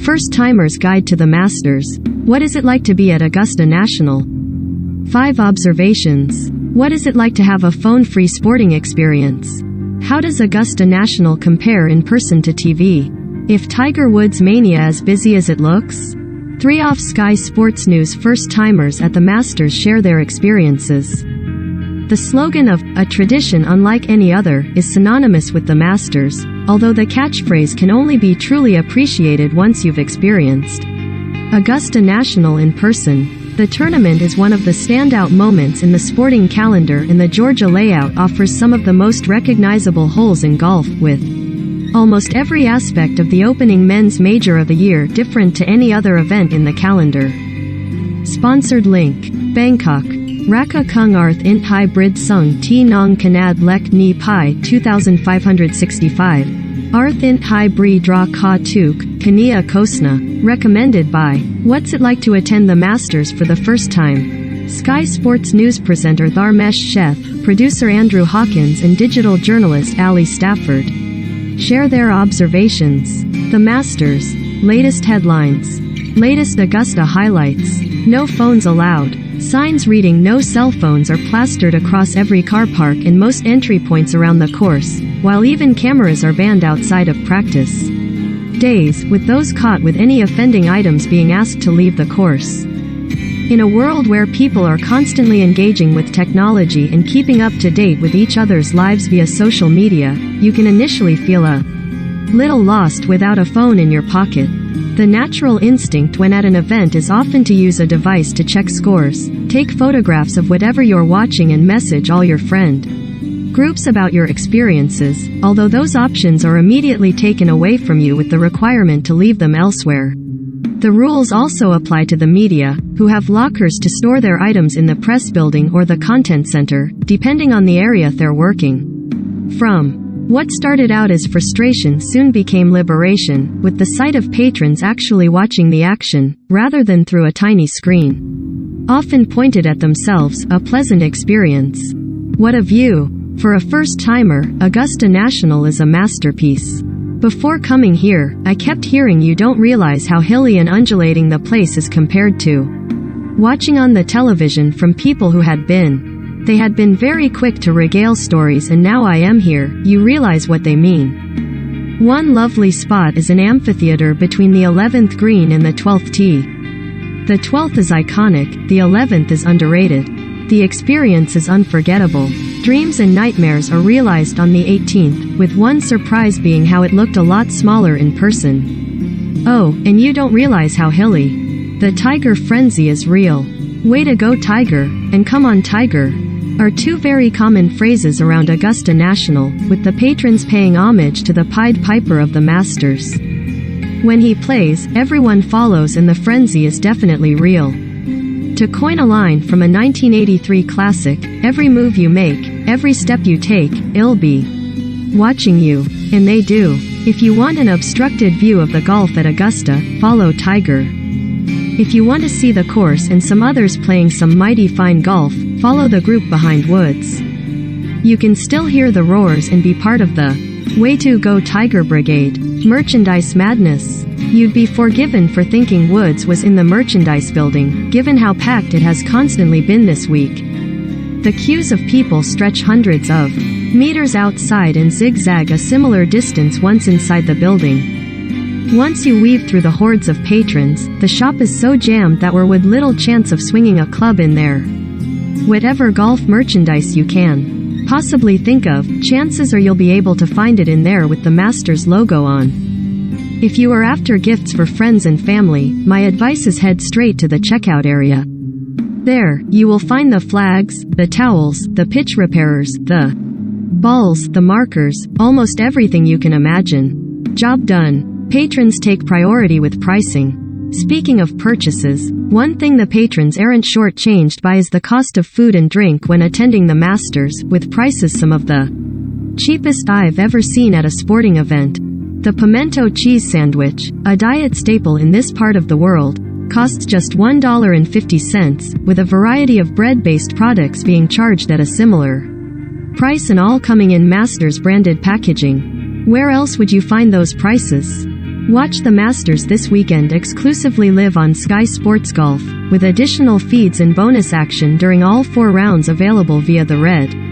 First-timer's guide to the Masters. What is it like to be at Augusta National? 5 observations. What is it like to have a phone-free sporting experience? How does Augusta National compare in person to TV? If Tiger Woods mania as busy as it looks? 3 off Sky Sports News first-timers at the Masters share their experiences. The slogan of, "a tradition unlike any other," is synonymous with the Masters, although the catchphrase can only be truly appreciated once you've experienced Augusta National in person. The tournament is one of the standout moments in the sporting calendar, and the Georgia layout offers some of the most recognizable holes in golf, with almost every aspect of the opening men's major of the year different to any other event in the calendar. Sponsored link. Bangkok. Raka Kung Arth Int Hybrid Sung T Nong Kanad Lek Ni Pai 2565. Arth Int Hybrid Dra Ka Tuk, Kania Kosna. Recommended by. What's it like to attend the Masters for the first time? Sky Sports News presenter Dharmesh Sheth, producer Andrew Hawkins, and digital journalist Ali Stafford share their observations. The Masters. Latest headlines. Latest Augusta highlights. No phones allowed. Signs reading "no cell phones" are plastered across every car park and most entry points around the course, while even cameras are banned outside of practice days, with those caught with any offending items being asked to leave the course. In a world where people are constantly engaging with technology and keeping up to date with each other's lives via social media, you can initially feel a little lost without a phone in your pocket. The natural instinct when at an event is often to use a device to check scores, take photographs of whatever you're watching, and message all your friend groups about your experiences, although those options are immediately taken away from you with the requirement to leave them elsewhere. The rules also apply to the media, who have lockers to store their items in the press building or the content center, depending on the area they're working from. What started out as frustration soon became liberation, with the sight of patrons actually watching the action, rather than through a tiny screen, often pointed at themselves, a pleasant experience. What a view! For a first-timer, Augusta National is a masterpiece. Before coming here, I kept hearing you don't realize how hilly and undulating the place is compared to watching on the television from people who had been. They had been very quick to regale stories, and now I am here, you realize what they mean. One lovely spot is an amphitheater between the 11th green and the 12th tee. The 12th is iconic, the 11th is underrated. The experience is unforgettable. Dreams and nightmares are realized on the 18th, with one surprise being how it looked a lot smaller in person. Oh, and you don't realize how hilly. The Tiger frenzy is real. Way to go Tiger, and come on Tiger, are 2 very common phrases around Augusta National, with the patrons paying homage to the Pied Piper of the Masters. When he plays, everyone follows, and the frenzy is definitely real. To coin a line from a 1983 classic, every move you make, every step you take, it'll be watching you. And they do. If you want an obstructed view of the golf at Augusta, follow Tiger. If you want to see the course and some others playing some mighty fine golf, follow the group behind Woods. You can still hear the roars and be part of the Way to Go Tiger Brigade. Merchandise madness. You'd be forgiven for thinking Woods was in the merchandise building, given how packed it has constantly been this week. The queues of people stretch hundreds of meters outside and zigzag a similar distance once inside the building. Once you weave through the hordes of patrons, the shop is so jammed that we're with little chance of swinging a club in there. Whatever golf merchandise you can possibly think of, chances are you'll be able to find it in there with the Masters logo on. If you are after gifts for friends and family, my advice is head straight to the checkout area. There, you will find the flags, the towels, the pitch repairers, the balls, the markers, almost everything you can imagine. Job done. Patrons take priority with pricing. Speaking of purchases, one thing the patrons aren't shortchanged by is the cost of food and drink when attending the Masters, with prices some of the cheapest I've ever seen at a sporting event. The pimento cheese sandwich, a diet staple in this part of the world, costs just $1.50, with a variety of bread-based products being charged at a similar price, and all coming in Masters branded packaging. Where else would you find those prices? Watch the Masters this weekend exclusively live on Sky Sports Golf, with additional feeds and bonus action during all 4 rounds available via the Red.